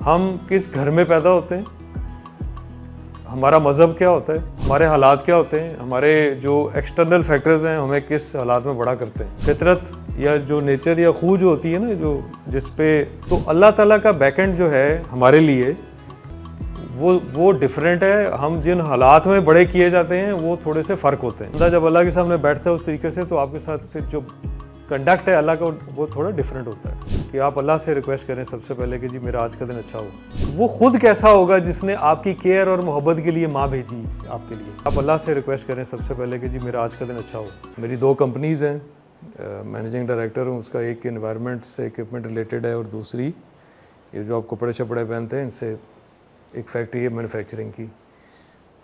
हम किस घर में पैदा होते हैं, हमारा मज़हब क्या होता है, हमारे हालात क्या होते हैं, हमारे जो एक्सटर्नल फैक्टर्स हैं हमें किस हालात में बड़ा करते हैं। फितरत या जो नेचर या खू जो होती है ना, जो जिस पे तो अल्लाह ताला का बैकएंड जो है हमारे लिए वो डिफरेंट है। हम जिन हालात में बड़े किए जाते हैं वो थोड़े से फ़र्क होते हैं। बंदा जब अल्लाह के सामने बैठता है उस तरीके से, तो आपके साथ फिर जो कंडक्ट है अल्लाह का वो थोड़ा डिफरेंट होता है। कि आप अल्लाह से रिक्वेस्ट करें सबसे पहले कि जी मेरा आज का दिन अच्छा हो। वो खुद कैसा होगा जिसने आपकी केयर और मोहब्बत के लिए माँ भेजी आपके लिए। आप अल्लाह से रिक्वेस्ट करें सबसे पहले कि जी मेरा आज का दिन अच्छा हो। मेरी 2 कंपनीज़ हैं, मैनेजिंग डायरेक्टर हूँ उसका। एक इन्वायरमेंट से इक्विपमेंट रिलेटेड है और दूसरी ये जो आप कपड़े शपड़े पहनते हैं इनसे एक फैक्ट्री है मैन्युफैक्चरिंग की।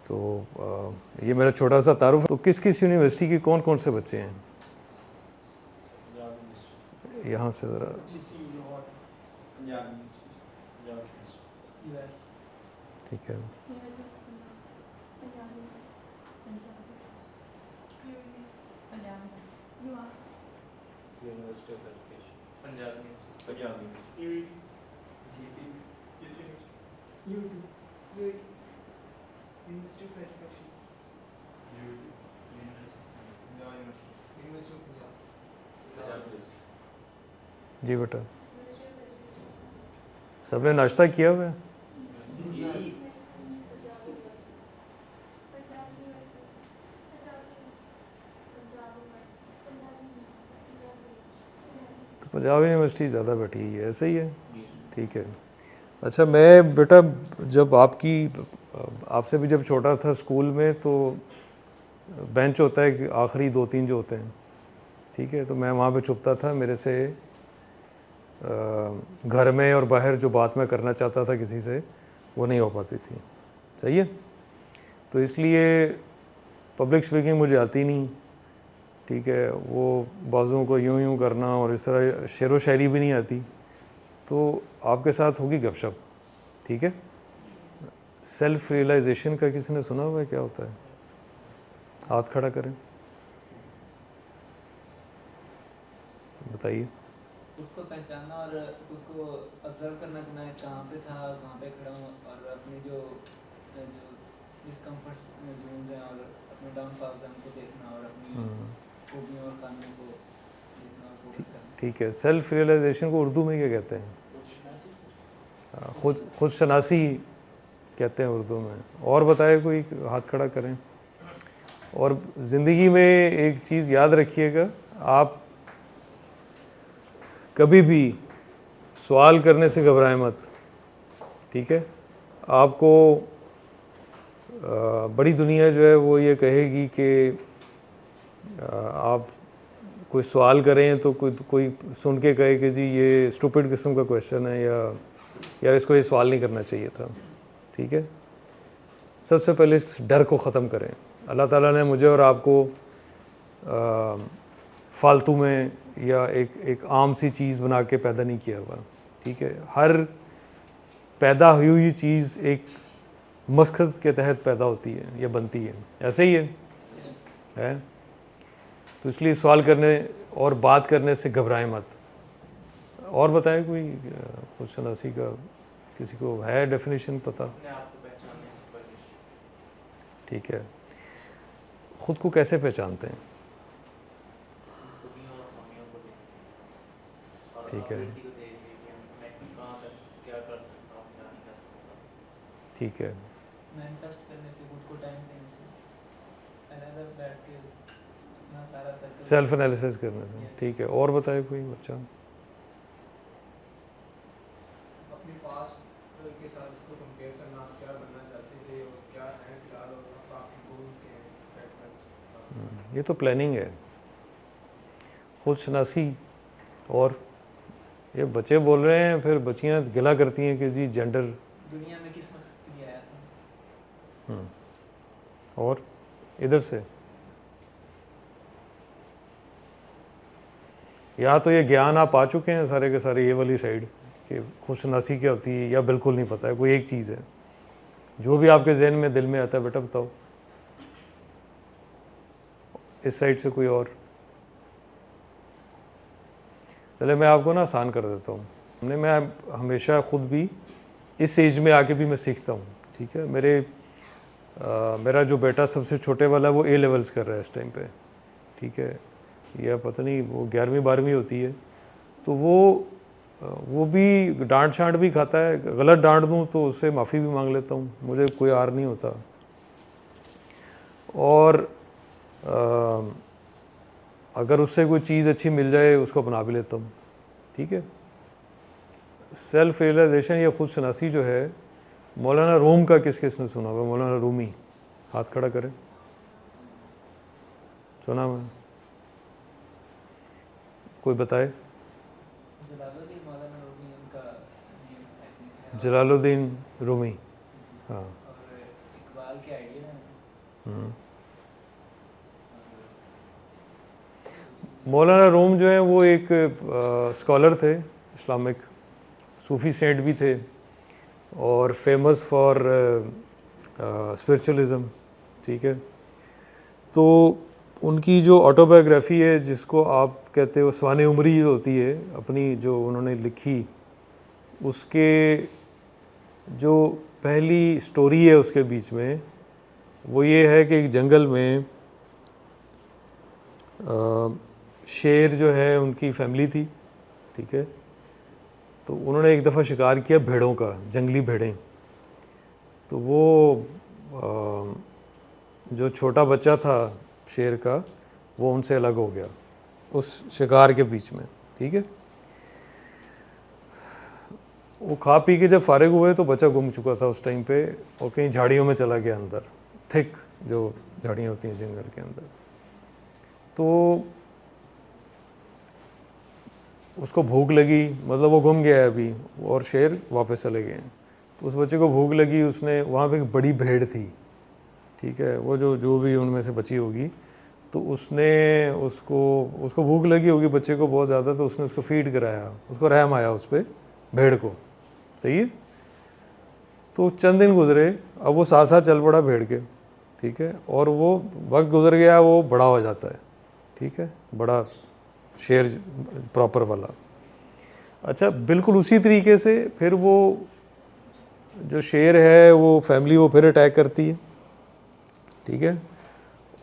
तो ये मेरा छोटा सा तारुफ। तो किस किस यूनिवर्सिटी के कौन कौन से बच्चे हैं यहाँ से ज़रा? ठीक है, जी बेटा। सबने नाश्ता किया हुआ है? तो पंजाब यूनिवर्सिटी ज़्यादा बैठी हुई है, ऐसे ही है। ठीक है। अच्छा, मैं बेटा जब आपसे भी जब छोटा था स्कूल में, तो बेंच होता है कि आखिरी 2-3 जो होते हैं, ठीक है, तो मैं वहाँ पे छुपता था। मेरे से घर में और बाहर जो बात मैं करना चाहता था किसी से वो नहीं हो पाती थी। सही है। तो इसलिए पब्लिक स्पीकिंग मुझे आती नहीं, ठीक है। वो बाजुओं को यूं यूं करना और इस तरह शेर व शायरी भी नहीं आती। तो आपके साथ होगी गपशप, ठीक है। सेल्फ रियलाइजेशन का किसी ने सुना हुआ है? क्या होता है? हाथ खड़ा करें, बताइए। खुद को पहचानना और खुद को ऑब्जर्व करना कि मैं कहाँ पे था, कहाँ पे खड़ा हूँ, और अपनी जो डिस्कम्फर्ट जोन्स हैं और अपने डाउनफॉल्स हैं उनको देखना और अपनी खूबियों और खामियों को देखना और फोकस करना। ठीक है। सेल्फ रियलाइजेशन को उर्दू में क्या कहते हैं? खुद शनासी कहते हैं उर्दू में। और बताए कोई, हाथ खड़ा करें। और ज़िंदगी में एक चीज़ याद रखिएगा, आप कभी भी सवाल करने से घबराएं मत, ठीक है। आपको बड़ी दुनिया जो है वो ये कहेगी कि आप कोई सवाल करें तो कोई सुन के कहे कि जी ये स्टूपिड किस्म का क्वेश्चन है, या यार इसको ये सवाल नहीं करना चाहिए था, ठीक है। सबसे पहले इस डर को ख़त्म करें। अल्लाह ताला ने मुझे और आपको फालतू में या एक आम सी चीज़ बना के पैदा नहीं किया हुआ, ठीक है। हर पैदा हुई चीज़ एक मकसद के तहत पैदा होती है या बनती है, ऐसे ही है? तो इसलिए सवाल करने और बात करने से घबराएं मत। और बताएं कोई खुद शनासी का किसी को है डेफिनेशन पता? ठीक है। खुद को कैसे पहचानते हैं? ठीक है, ठीक है। मैनिफेस्ट करने से, खुद को टाइम देने से, अलग बैठ के अपना सारा सेल्फ एनालिसिस करने से, ठीक है। और बताए कोई बच्चा? अपनी पास्ट के साथ इसको कंपेयर करना, आप क्या बनना चाहते थे और क्या है फिलहाल, और आपके गोल्स के सेट कर। ये तो प्लानिंग है, खुद शनासी। और ये बच्चे बोल रहे हैं, फिर बच्चियां गिला करती हैं कि जी जेंडर। दुनिया में किस मकसद के लिए आया था। और इधर से या तो ये ज्ञान आप आ चुके हैं सारे के सारे, ये वाली साइड कि खुशनासी क्या होती है, या बिल्कुल नहीं पता है। कोई एक चीज़ है जो भी आपके जहन में दिल में आता है, बेटा बताओ। इस साइड से कोई और? चले मैं आपको ना आसान कर देता हूँ। मैं हमेशा खुद भी इस एज में आके भी मैं सीखता हूँ। ठीक है, मेरा जो बेटा सबसे छोटे वाला है वो ए लेवल्स कर रहा है इस टाइम पे। ठीक है, या पता नहीं वो 11वीं 12वीं होती है, तो वो भी डांट शांट भी खाता है। गलत डांट दूँ तो उससे माफ़ी भी मांग लेता हूँ, मुझे कोई आर नहीं होता। और अगर उससे कोई चीज़ अच्छी मिल जाए उसको अपना भी लेता हूँ। ठीक है, सेल्फ रियलाइजेशन या खुद शनासी जो है, मौलाना रूम का किस किसने सुना हुआ? मौलाना रूमी, हाथ खड़ा करें। सुना मैं? कोई बताए? जलालुद्दीन मौलाना रूमी उनका नेम आई थिंक है। जलालुद्दीन रूमी, हाँ। और इकबाल के आइडिया हैं। हम्म। मौलाना रूम जो है वो एक स्कॉलर थे, इस्लामिक सूफ़ी सेंट भी थे और फेमस फॉर स्पिरिचुअलिज़म। ठीक है, तो उनकी जो ऑटोबायोग्राफी है जिसको आप कहते हो स्वाने उमरी जो होती है, अपनी जो उन्होंने लिखी, उसके जो पहली स्टोरी है उसके बीच में वो ये है कि एक जंगल में शेर जो है उनकी फैमिली थी। ठीक है, तो उन्होंने एक दफ़ा शिकार किया भेड़ों का, जंगली भेड़ें। तो वो जो छोटा बच्चा था शेर का वो उनसे अलग हो गया उस शिकार के बीच में। ठीक है, वो खा पी के जब फारिग हुए तो बच्चा गुम चुका था उस टाइम पे और कहीं झाड़ियों में चला गया अंदर, थिक जो झाड़ियाँ होती हैं जंगल के अंदर। तो उसको भूख लगी, मतलब वो गुम गया है अभी और शेर वापस चले गए हैं। तो उस बच्चे को भूख लगी, उसने वहाँ पे एक बड़ी भेड़ थी। ठीक है, वो जो भी उनमें से बची होगी, तो उसने उसको भूख लगी होगी बच्चे को बहुत ज़्यादा, तो उसने उसको फीड कराया, उसको रहम आया उस पर, भेड़ को। सही है, तो चंद दिन गुजरे, अब वो साथ साथ चल पड़ा भेड़ के। ठीक है, और वो वक्त गुजर गया, वो बड़ा हो जाता है। ठीक है, बड़ा शेर प्रॉपर वाला। अच्छा, बिल्कुल उसी तरीके से फिर वो जो शेर है वो फैमिली वो फिर अटैक करती है। ठीक है,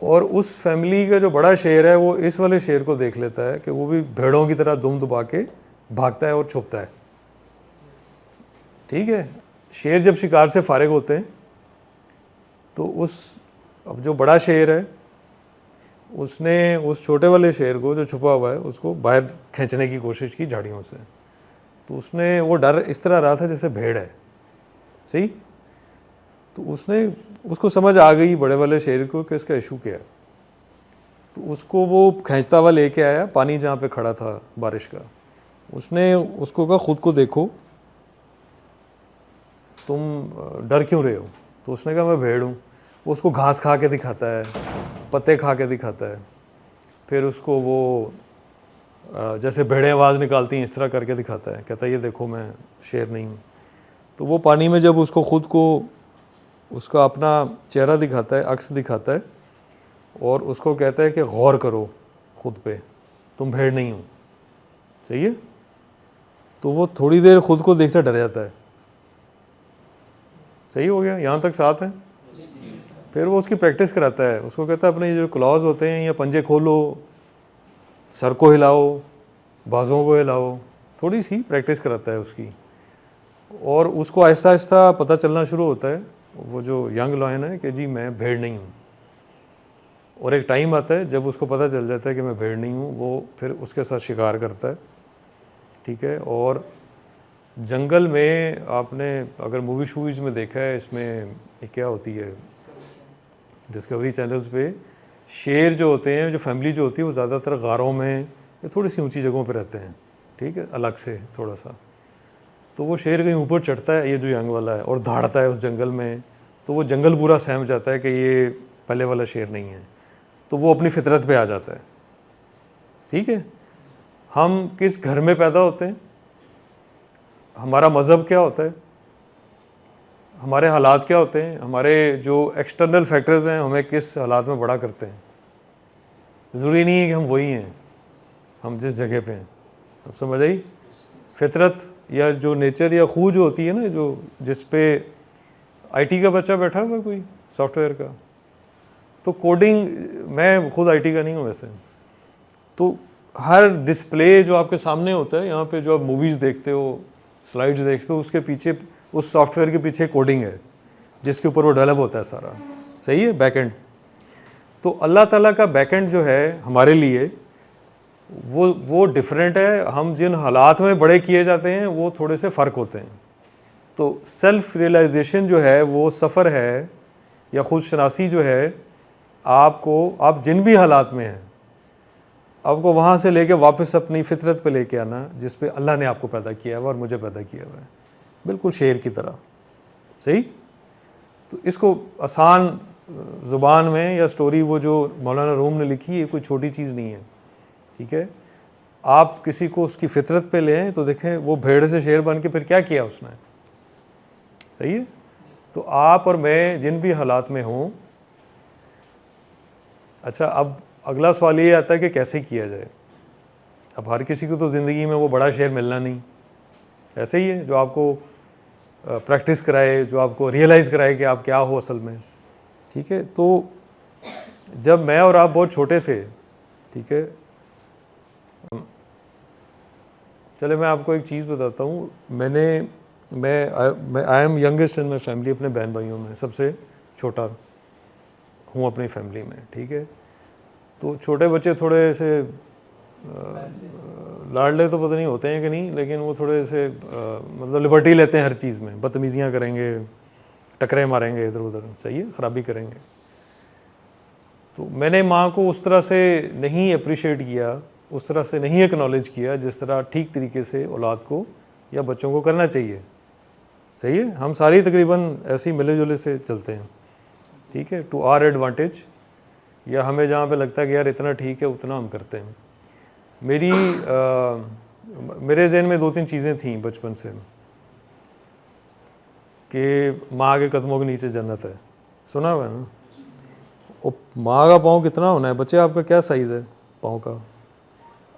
और उस फैमिली का जो बड़ा शेर है वो इस वाले शेर को देख लेता है कि वो भी भेड़ों की तरह दुम दबा के भागता है और छुपता है। ठीक है, शेर जब शिकार से फारिग होते हैं तो अब जो बड़ा शेर है उसने उस छोटे वाले शेर को जो छुपा हुआ है उसको बाहर खींचने की कोशिश की झाड़ियों से। तो उसने वो डर इस तरह रहा था जैसे भेड़ है। सही, तो उसको समझ आ गई बड़े वाले शेर को कि इसका इशू क्या है। तो उसको वो खींचता हुआ लेके आया पानी जहाँ पे खड़ा था बारिश का। उसने उसको कहा खुद को देखो, तुम डर क्यों रहे हो? तो उसने कहा मैं भेड़ हूँ। वो उसको घास खा के दिखाता है, पत्ते खा के दिखाता है, फिर उसको वो जैसे भेड़ें आवाज़ निकालती हैं इस तरह करके दिखाता है, कहता है ये देखो मैं शेर नहीं हूँ। तो वो पानी में जब उसको खुद को उसका अपना चेहरा दिखाता है, अक्स दिखाता है, और उसको कहता है कि गौर करो खुद पे, तुम भेड़ नहीं हो। सही है, तो वो थोड़ी देर खुद को देखता डर जाता है। सही हो गया, यहाँ तक साथ है। फिर वो उसकी प्रैक्टिस कराता है, उसको कहता है अपने ये जो क्लॉज होते हैं या पंजे खोलो, सर को हिलाओ, बाजुओं को हिलाओ, थोड़ी सी प्रैक्टिस कराता है उसकी। और उसको आहिस्ता आहिस्ता पता चलना शुरू होता है, वो जो यंग लॉयन है, कि जी मैं भेड़ नहीं हूँ। और एक टाइम आता है जब उसको पता चल जाता है कि मैं भेड़ नहीं हूँ, वो फिर उसके साथ शिकार करता है। ठीक है, और जंगल में आपने अगर मूवी शूवीज़ में देखा है, इसमें ये क्या होती है डिस्कवरी चैनल्स पे, शेर जो होते हैं, जो फैमिली जो होती है, वो ज़्यादातर गारों में या थोड़ी सी ऊंची जगहों पे रहते हैं। ठीक है, अलग से थोड़ा सा। तो वो शेर कहीं ऊपर चढ़ता है, ये जो यंग वाला है, और दहाड़ता है उस जंगल में, तो वो जंगल पूरा सहम जाता है कि ये पहले वाला शेर नहीं है, तो वो अपनी फितरत पे आ जाता है। ठीक है, हम किस घर में पैदा होते हैं, हमारा मज़हब क्या होता है, हमारे हालात क्या होते हैं, हमारे जो एक्सटर्नल फैक्टर्स हैं हमें किस हालात में बड़ा करते हैं। ज़रूरी नहीं है कि हम वही हैं, हम जिस जगह पे हैं। अब समझ आई, फितरत या जो नेचर या खू जो होती है ना, जो जिस पे आईटी का बच्चा बैठा हुआ है कोई सॉफ्टवेयर का, तो कोडिंग, मैं खुद आईटी का नहीं हूँ वैसे, तो हर डिस्प्ले जो आपके सामने होता है यहाँ पे, जो आप मूवीज़ देखते हो, स्लाइड्स देखते हो, उसके पीछे, उस सॉफ्टवेयर के पीछे कोडिंग है जिसके ऊपर वो डेवलप होता है सारा, सही है, बैकएंड। तो अल्लाह ताला का बैकएंड जो है हमारे लिए वो डिफरेंट है। हम जिन हालात में बड़े किए जाते हैं वो थोड़े से फ़र्क होते हैं। तो सेल्फ रियलाइजेशन जो है वो सफ़र है, या खुद शनासी जो है, आपको, आप जिन भी हालात में हैं, आपको वहाँ से लेके वापस अपनी फितरत पे लेके आना जिस पे अल्लाह ने आपको पैदा किया है और मुझे पैदा किया हुआ है, बिल्कुल शेर की तरह, सही। तो इसको आसान ज़ुबान में या स्टोरी वो जो मौलाना रूम ने लिखी है, कोई छोटी चीज़ नहीं है, ठीक है। आप किसी को उसकी फितरत पे ले आएँ तो देखें वो भेड़ से शेर बन के फिर क्या किया उसने, सही है। तो आप और मैं जिन भी हालात में हों, अच्छा अब अगला सवाल ये आता है कि कैसे किया जाए। अब हर किसी को तो ज़िंदगी में वो बड़ा शेर मिलना नहीं, ऐसे ही है जो आपको प्रैक्टिस कराए, जो आपको रियलाइज़ कराए कि आप क्या हो असल में, ठीक है। तो जब मैं और आप बहुत छोटे थे, ठीक है, चले मैं आपको एक चीज़ बताता हूँ। मैं I am youngest in my family, अपने बहन भाइयों में सबसे छोटा हूँ अपनी फैमिली में, ठीक है। तो छोटे बच्चे थोड़े से लाडले तो पता नहीं होते हैं कि नहीं, लेकिन वो थोड़े से मतलब लिबर्टी लेते हैं हर चीज़ में, बदतमीज़ियाँ करेंगे, टकरे मारेंगे इधर उधर, सही है, ख़राबी करेंगे। तो मैंने माँ को उस तरह से नहीं अप्रिशिएट किया, उस तरह से नहीं एक्नॉलेज किया जिस तरह ठीक तरीके से औलाद को या बच्चों को करना चाहिए, सही है। हम सारी तकरीबन ऐसे ही मिले जुले से चलते हैं, ठीक है, टू आर एडवांटेज, या हमें जहाँ पे लगता है कि यार इतना ठीक है उतना हम करते हैं। मेरे ज़हन में 2-3 चीज़ें थीं बचपन से कि माँ के कदमों के नीचे जन्नत है, सुना हुआ है ना। और माँ का पाँव कितना होना है, बच्चे आपका क्या साइज़ है पाँव का?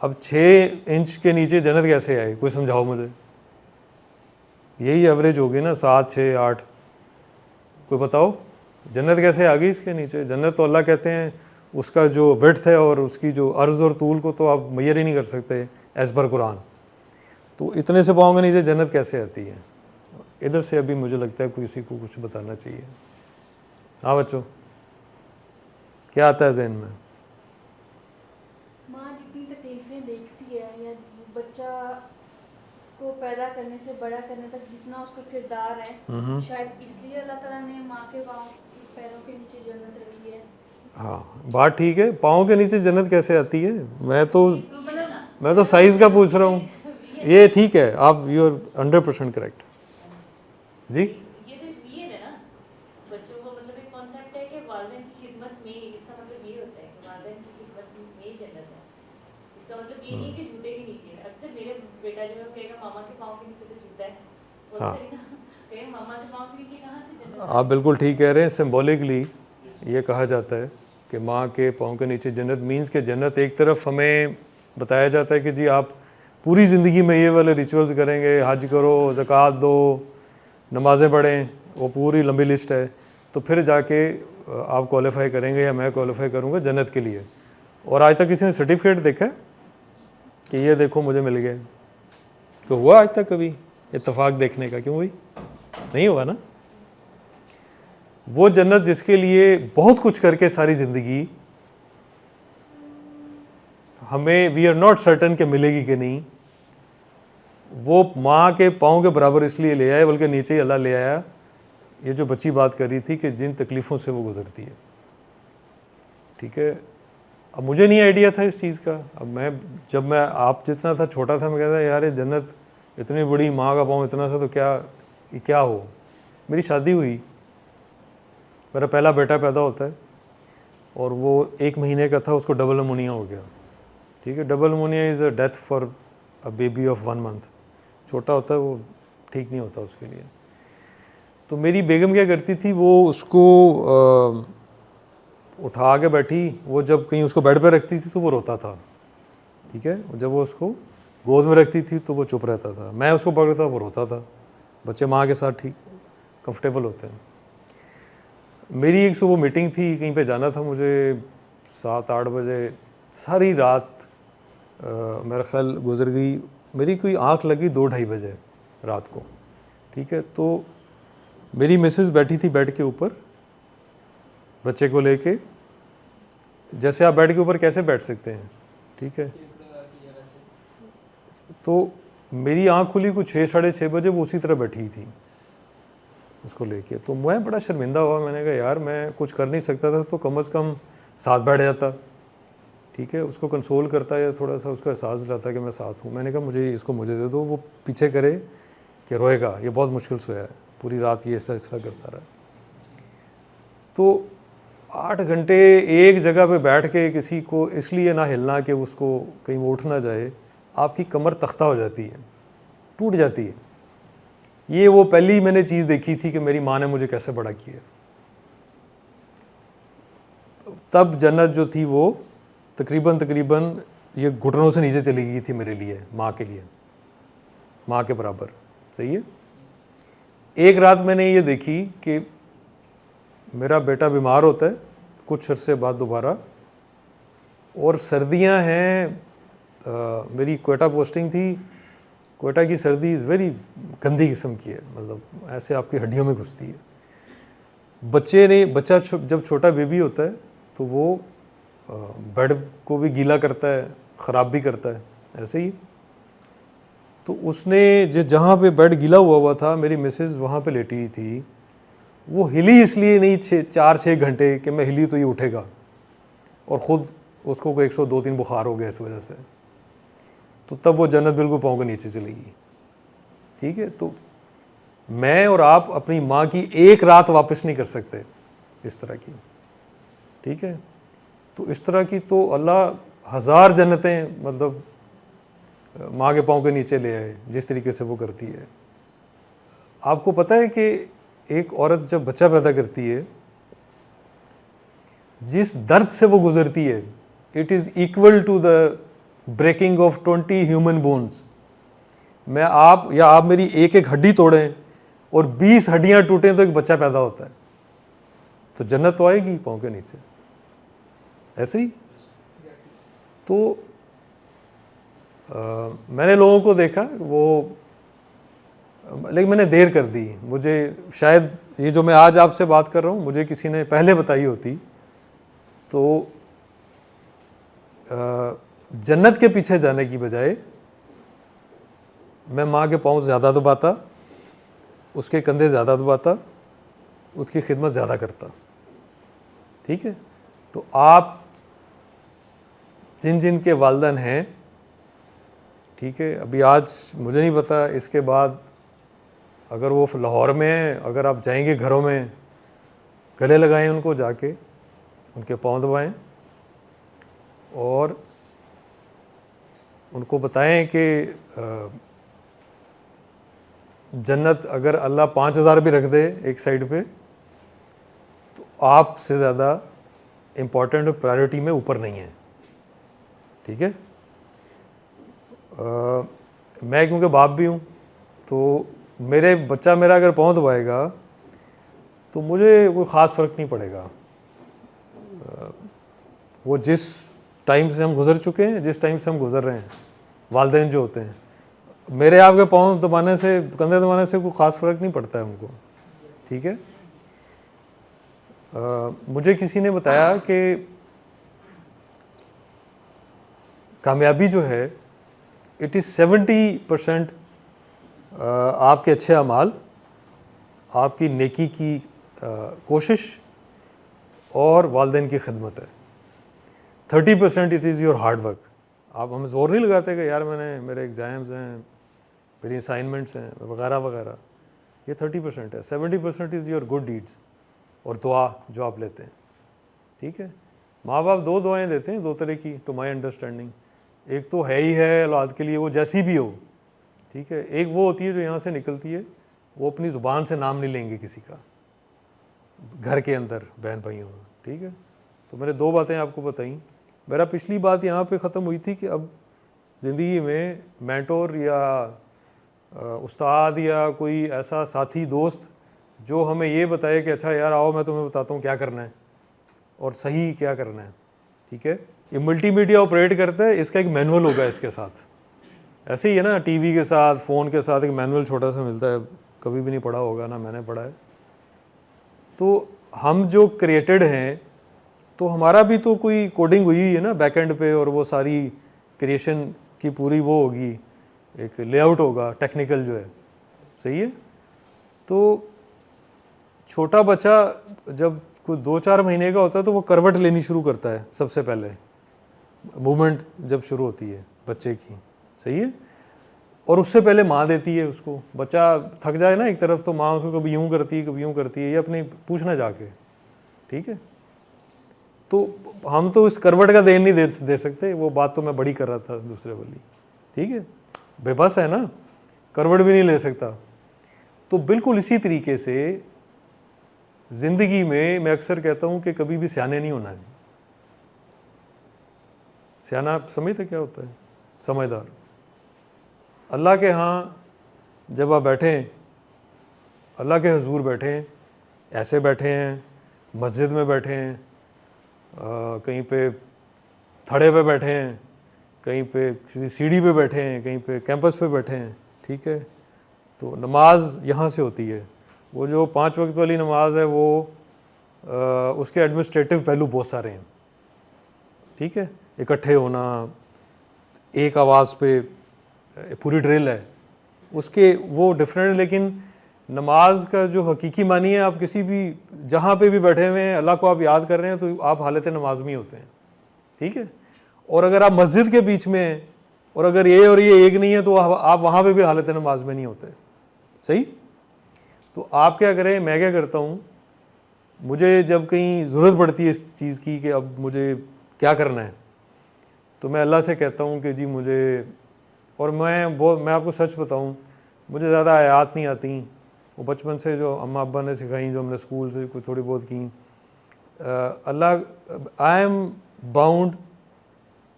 अब 6 इंच के नीचे जन्नत कैसे आए, कोई समझाओ मुझे। यही एवरेज होगी ना, 7, 6, 8, कोई बताओ जन्नत कैसे आ गई इसके नीचे। जन्नत तो अल्लाह कहते हैं उसका जो विड्थ है और उसकी जो अर्ज़ और तूल को तो आप मैयर ही नहीं कर सकते एज़ पर कुरान। तो इतने से पाँव के नीचे जन्नत कैसे आती है? इधर से अभी मुझे लगता है किसी को कुछ बताना चाहिए। हाँ बच्चों, क्या आता है जहन में? माँ जितनी तकलीफ़ें देखती है, या बच्चा को पैदा करने से बड़ा करने तक जितना उसका किरदार है, शायद इसलिए अल्लाह ताला ने माँ के पैरों के नीचे जन्नत रखी है। हाँ, बात ठीक है। पाँव के नीचे जन्नत कैसे आती है? मैं तो साइज़ का पूछ रहा हूँ। ये ठीक है, आप यू आर 100% करेक्ट जी। ये तो ये है ना, बच्चों को मतलब एक कॉन्सेप्ट है कि वालिदैन की खिदमत में, इसका मतलब ये होता है कि वालिदैन की खिदमत में ही जन्नत है। इसका मतलब ये नहीं कि जूते के नीचे। अक्सर मेरे बेटा जो है कहेगा मामा के पाँव के नीचे तो जूता है, हाँ, कहेगा मामा के पाँव के नीचे कहाँ से जन्नत है? आप बिल्कुल ठीक कह रहे हैं। सिम्बॉलिकली ये कहा जाता है कि माँ के पाँव के नीचे जन्नत मीन्स के जन्नत एक तरफ हमें बताया जाता है कि जी आप पूरी ज़िंदगी में ये वाले रिचुअल्स करेंगे, हज करो, ज़कात दो, नमाज़ें पढ़ें, वो पूरी लंबी लिस्ट है, तो फिर जाके आप क्वालिफाई करेंगे या मैं क्वालिफाई करूँगा जन्नत के लिए। और आज तक किसी ने सर्टिफिकेट देखा है कि ये देखो मुझे मिल गया? तो हुआ आज तक कभी इत्तेफाक देखने का? क्यों भाई, नहीं हुआ ना। वो जन्नत जिसके लिए बहुत कुछ करके सारी ज़िंदगी हमें वी आर नॉट सर्टन कि मिलेगी कि नहीं, वो माँ के पाँव के बराबर इसलिए ले आए, बल्कि नीचे ही अल्लाह ले आया। ये जो बच्ची बात कर रही थी कि जिन तकलीफ़ों से वो गुजरती है, ठीक है। अब मुझे नहीं आइडिया था इस चीज़ का। अब जब मैं आप जितना था छोटा था, मैं कहता यार ये जन्नत इतनी बड़ी, माँ का पाँव इतना सा, तो क्या हो। मेरी शादी हुई, मेरा पहला बेटा पैदा होता है और वो 1 महीने का था, उसको डबल निमोनिया हो गया, ठीक है। Double pneumonia is a death for a baby of 1 month. छोटा होता है वो, ठीक नहीं होता उसके लिए। तो मेरी बेगम क्या करती थी, वो उसको उठा के बैठी, वो जब कहीं उसको बेड पे रखती थी तो वो रोता था, ठीक है। जब वो उसको गोद में रखती थी तो वो चुप रहता था, मैं उसको पकड़ता वो रोता था। बच्चे माँ के साथ ठीक कंफर्टेबल होते हैं। मेरी एक सुबह मीटिंग थी, कहीं पे जाना था मुझे, 7-8 बजे, सारी रात मेरा ख्याल गुजर गई। मेरी कोई आँख लगी 2-2:30 बजे रात को, ठीक है। तो मेरी मिसेस बैठी थी बेड के ऊपर बच्चे को लेके, जैसे आप बेड के ऊपर कैसे बैठ सकते हैं, ठीक है। तो मेरी आँख खुली कुछ 6-6:30 बजे, वो उसी तरह बैठी थी उसको लेके। तो मैं बड़ा शर्मिंदा हुआ, मैंने कहा यार मैं कुछ कर नहीं सकता था तो कम से कम साथ बैठ जाता, ठीक है, उसको कंसोल करता या थोड़ा सा उसको एहसास दिलाता कि मैं साथ हूँ। मैंने कहा मुझे इसको मुझे दे दो, वो पीछे करे कि रोएगा, ये बहुत मुश्किल सोया है, पूरी रात ये ऐसा करता रहा। तो 8 घंटे एक जगह पे बैठ के किसी को इसलिए ना हिलना कि उसको कहीं वो उठ ना जाए, आपकी कमर तख्ता हो जाती है, टूट जाती है। ये वो पहली मैंने चीज़ देखी थी कि मेरी माँ ने मुझे कैसे बड़ा किया। तब जन्नत जो थी वो तकरीबन ये घुटनों से नीचे चली गई थी मेरे लिए, माँ के लिए, माँ के बराबर, सही है। एक रात मैंने ये देखी कि मेरा बेटा बीमार होता है कुछ अरसे बाद दोबारा, और सर्दियाँ हैं, मेरी कोयटा पोस्टिंग थी। कोयटा की सर्दी इज़ वेरी गंदी किस्म की है, मतलब ऐसे आपकी हड्डियों में घुसती है। बच्चा जब छोटा बेबी होता है तो वो बेड को भी गीला करता है, ख़राब भी करता है, ऐसे ही। तो उसने जहाँ पे बेड गीला हुआ था, मेरी मिसेज़ वहाँ पे लेटी हुई थी, वो हिली इसलिए नहीं 4-6 घंटे कि मैं हिली तो ये उठेगा, और ख़ुद उसको कोई 102-3 बुखार हो गया इस वजह से। तो तब वो जन्नत बिल्कुल पाँव के नीचे चली गई, ठीक है। तो मैं और आप अपनी माँ की एक रात वापस नहीं कर सकते इस तरह की, ठीक है। तो इस तरह की तो अल्लाह हज़ार जन्नतें मतलब माँ के पाँव के नीचे ले आए, जिस तरीके से वो करती है। आपको पता है कि एक औरत जब बच्चा पैदा करती है, जिस दर्द से वो गुजरती है, it is equal to the breaking of 20 human bones. मैं आप या आप मेरी एक एक हड्डी तोड़ें और 20 हड्डियां टूटें तो एक बच्चा पैदा होता है। तो जन्नत तो आएगी पाँव के नीचे, ऐसे ही। तो मैंने लोगों को देखा वो, लेकिन मैंने देर कर दी। मुझे शायद ये जो मैं आज आपसे बात कर रहा हूँ, मुझे किसी ने पहले बताई होती तो जन्नत के पीछे जाने की बजाय मैं माँ के पाँव ज़्यादा दबाता, उसके कंधे ज़्यादा दबाता, उसकी खिदमत ज़्यादा करता, ठीक है। तो आप जिन जिन के वालिदैन हैं, ठीक है, अभी आज मुझे नहीं पता, इसके बाद अगर वो लाहौर में हैं, अगर आप जाएंगे घरों में, गले लगाएं उनको, जाके उनके पाँव दबाएं और उनको बताएं कि जन्नत अगर अल्लाह 5000 भी रख दे एक साइड पे, तो आपसे ज़्यादा इम्पोर्टेंट और प्रायोरिटी में ऊपर नहीं है, ठीक है। मैं क्योंकि बाप भी हूँ, तो मेरे बच्चा मेरा अगर पाँव दबाएगा तो मुझे कोई ख़ास फ़र्क नहीं पड़ेगा। वो जिस टाइम से हम गुज़र चुके हैं, जिस टाइम से हम गुज़र रहे हैं, वालिदैन जो होते हैं, मेरे आपके पाँव दबाने से, कंधे दबाने से कोई ख़ास फ़र्क नहीं पड़ता है उनको, ठीक है। मुझे किसी ने बताया कि कामयाबी जो है, इट इज़ 70% आपके अच्छे अमाल, आपकी नेकी की कोशिश और वालिदैन की खिदमत है। 30% it is your hard work. आप हमें ज़ोर नहीं लगाते कि यार मेरे एग्ज़ाम्स हैं, मेरी असाइनमेंट्स हैं वगैरह वगैरह, ये 30% है। 70% इज़ योर गुड डीड्स और दुआ जो आप लेते हैं, ठीक है। माँ बाप 2 दुआएं देते हैं, 2 तरह की, टू माई अंडरस्टैंडिंग। एक तो है ही है औलाद के लिए, वो जैसी भी हो, ठीक है। एक वो होती है जो यहाँ से निकलती है, वो अपनी ज़ुबान से नाम नहीं लेंगे किसी का घर के अंदर बहन भाइयों में, ठीक है। तो मैंने 2 बातें आपको बताई। मेरा पिछली बात यहाँ पे ख़त्म हुई थी कि अब ज़िंदगी में मेंटोर या उस्ताद या कोई ऐसा साथी दोस्त जो हमें ये बताए कि अच्छा यार आओ मैं तुम्हें बताता हूँ क्या करना है और सही क्या करना है, ठीक है। ये मल्टीमीडिया ऑपरेट करता है, इसका एक मैनुअल होगा इसके साथ। ऐसे ही है ना, टीवी के साथ, फ़ोन के साथ एक मैनुअल छोटा सा मिलता है, कभी भी नहीं पढ़ा होगा ना मैंने पढ़ा है। तो हम जो क्रिएटेड हैं, तो हमारा भी तो कोई कोडिंग हुई है ना बैकएंड पे, और वो सारी क्रिएशन की पूरी वो होगी, एक लेआउट होगा टेक्निकल जो है, सही है। तो छोटा बच्चा जब कोई 2-4 महीने का होता है तो वो करवट लेनी शुरू करता है सबसे पहले, मूवमेंट जब शुरू होती है बच्चे की, सही है। और उससे पहले माँ देती है उसको, बच्चा थक जाए ना एक तरफ तो माँ उसको कभी यूँ करती है कभी यूँ करती है, ये अपने पूछना जाके, ठीक है। तो हम तो इस करवट का देन नहीं दे सकते, वो बात तो मैं बड़ी कर रहा था दूसरे वाली, ठीक है। बेबस है ना, करवट भी नहीं ले सकता। तो बिल्कुल इसी तरीके से ज़िंदगी में मैं अक्सर कहता हूँ कि कभी भी सियाने नहीं होना है। सियाना समझते क्या होता है? समझदार। अल्लाह के यहाँ जब आप बैठें, अल्लाह के हुजूर बैठें, ऐसे बैठे हैं, मस्जिद में बैठे हैं, कहीं पे थड़े पे बैठे हैं, कहीं पे किसी सीढ़ी पे बैठे हैं, कहीं पे कैंपस पे बैठे हैं, ठीक है। तो नमाज यहाँ से होती है। वो जो 5 वक्त वाली नमाज है वो उसके एडमिनिस्ट्रेटिव पहलू बहुत सारे हैं, ठीक है। इकट्ठे होना, एक आवाज़ पे पूरी ड्रिल है उसके, वो डिफरेंट है। लेकिन नमाज का जो हकीकी मानी है, आप किसी भी जहाँ पे भी बैठे हुए हैं, अल्लाह को आप याद कर रहे हैं तो आप हालत नमाज में होते हैं, ठीक है। और अगर आप मस्जिद के बीच में हैं और अगर ये और ये एक नहीं है तो आप वहाँ पे भी हालत नमाज में नहीं होते, सही। तो आप क्या करें, मैं क्या करता हूँ, मुझे जब कहीं ज़रूरत पड़ती है इस चीज़ की कि अब मुझे क्या करना है, तो मैं अल्लाह से कहता हूँ कि जी मुझे, और मैं आपको सच बताऊँ, मुझे ज़्यादा आयात नहीं आती, वो बचपन से जो अम्मा अब्बा ने सिखाई, जो हमने स्कूल से कुछ थोड़ी बहुत की। अल्लाह, आई एम बाउंड,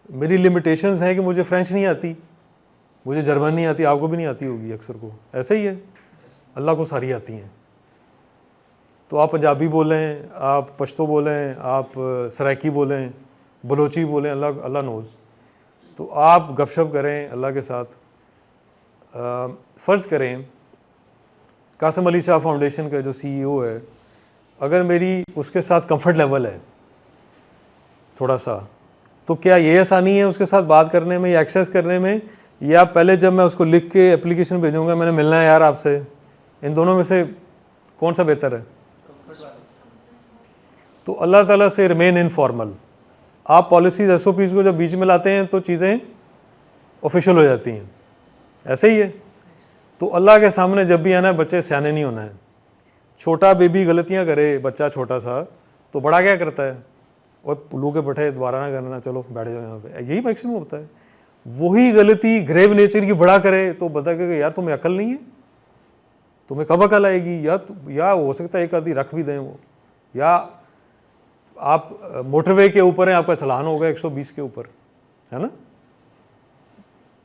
मेरी लिमिटेशंस हैं कि मुझे फ्रेंच नहीं आती, मुझे जर्मन नहीं आती, आपको भी नहीं आती होगी अक्सर को, ऐसे ही है। अल्लाह को सारी आती हैं। तो आप पंजाबी बोलें, आप पश्तो बोलें, आप सराइकी बोलें, बलोची बोलें, अल्लाह नोज़। तो आप गपशप करें अल्लाह के साथ। फ़र्ज़ करें कासिम अली शाह फाउंडेशन का जो CEO है, अगर मेरी उसके साथ कंफर्ट लेवल है थोड़ा सा, तो क्या ये आसानी है उसके साथ बात करने में या एक्सेस करने में, या पहले जब मैं उसको लिख के एप्लीकेशन भेजूँगा मैंने मिलना है यार आपसे, इन दोनों में से कौन सा बेहतर है? तो अल्लाह ताला से रिमेन इनफॉर्मल। आप पॉलिसीज़ SOPs को जब बीच में लाते हैं तो चीज़ें ऑफिशियल हो जाती हैं, ऐसे ही है। तो अल्लाह के सामने जब भी आना है, बच्चे सियाने नहीं होना है। छोटा बेबी गलतियां करे, बच्चा छोटा सा, तो बड़ा क्या करता है, और लू के बैठे दोबारा ना करना, चलो बैठ जाओ यहाँ पे, यही मैक्सिमम होता है। वही गलती ग्रेव नेचर की बड़ा करे तो बता के यार तुम्हें अकल नहीं है, तुम्हें कब अकल आएगी, या हो सकता है एक आधी रख भी दें वो, या आप मोटरवे के ऊपर हैं, आपका चलान होगा 120 के ऊपर, है ना,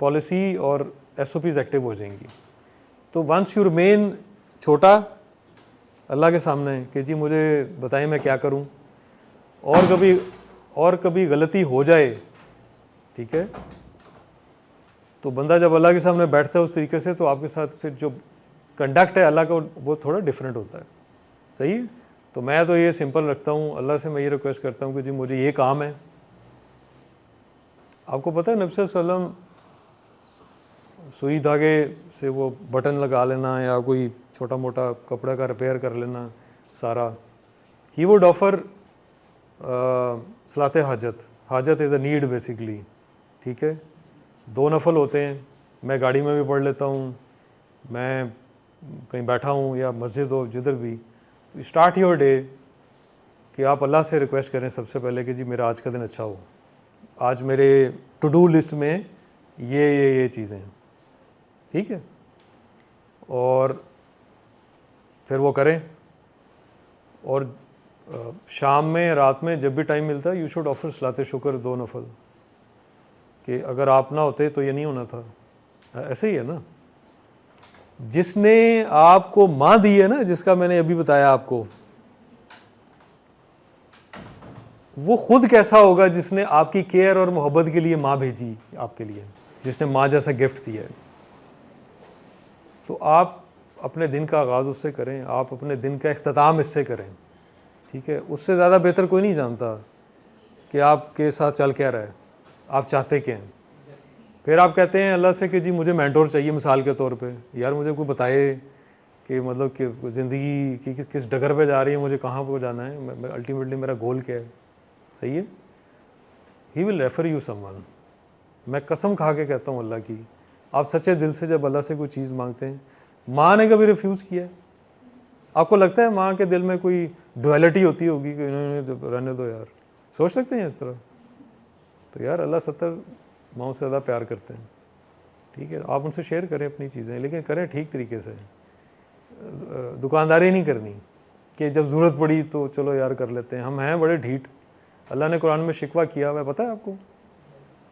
पॉलिसी और SOPs एक्टिव हो जाएंगी। तो वंस यू रिमेन छोटा अल्लाह के सामने कि जी मुझे बताएं मैं क्या करूं, और कभी गलती हो जाए, ठीक है, तो बंदा जब अल्लाह के सामने बैठता है उस तरीके से, तो आपके साथ फिर जो कंडक्ट है अल्लाह का वो थोड़ा डिफरेंट होता है, सही है। तो मैं तो ये सिंपल रखता हूँ, अल्लाह से मैं ये रिक्वेस्ट करता हूँ कि जी मुझे ये काम है। आपको पता है नबी सल्लल्लाहु अलैहि वसल्लम सुई धागे से वो बटन लगा लेना या कोई छोटा मोटा कपड़े का रिपेयर कर लेना सारा, ही वुड ऑफर सलाते हाजत इज़ अ नीड बेसिकली, ठीक है। 2 नफल होते हैं, मैं गाड़ी में भी पढ़ लेता हूँ, मैं कहीं बैठा हूँ या मस्जिद हो जिधर भी। स्टार्ट योर डे कि आप अल्लाह से रिक्वेस्ट करें सबसे पहले कि जी मेरा आज का दिन अच्छा हो, आज मेरे टू डू लिस्ट में ये चीज़ें हैं, ठीक है। और फिर वो करें, और शाम में रात में जब भी टाइम मिलता है यू शुड ऑफर सलाते शुक्र 2 नफल, कि अगर आप ना होते तो ये नहीं होना था। ऐसे ही है ना, जिसने आपको माँ दी है ना, जिसका मैंने अभी बताया आपको, वो खुद कैसा होगा जिसने आपकी केयर और मोहब्बत के लिए माँ भेजी आपके लिए, जिसने माँ जैसा गिफ्ट दिया है। तो आप अपने दिन का आगाज़ उससे करें, आप अपने दिन का इख्तिताम इससे करें, ठीक है। उससे ज़्यादा बेहतर कोई नहीं जानता कि आपके साथ चल क्या रहा है, आप चाहते क्या हैं। फिर आप कहते हैं अल्लाह से कि जी मुझे मेंटोर चाहिए, मिसाल के तौर पे, यार मुझे कोई बताए कि मतलब कि ज़िंदगी की किस डगर पे जा रही है, मुझे कहाँ पर जाना है, अल्टीमेटली मेरा गोल क्या है। सही है, he will refer you someone. मैं कसम खा के कहता हूँ अल्लाह की, आप सच्चे दिल से जब अल्लाह से कोई चीज़ मांगते हैं, माँ ने कभी रिफ्यूज़ किया है? आपको लगता है माँ के दिल में कोई डुअलिटी होती होगी कि इन्होंने रहने दो यार, सोच सकते हैं इस तरह? तो यार अल्लाह 70 माओं से ज़्यादा प्यार करते हैं, ठीक है। आप उनसे शेयर करें अपनी चीज़ें, लेकिन करें ठीक तरीके से। दुकानदारी नहीं करनी कि जब ज़रूरत पड़ी तो चलो यार कर लेते हैं। हम हैं बड़े ढीठ। अल्लाह ने कुरान में शिकवा किया हुआ है, पता है आपको,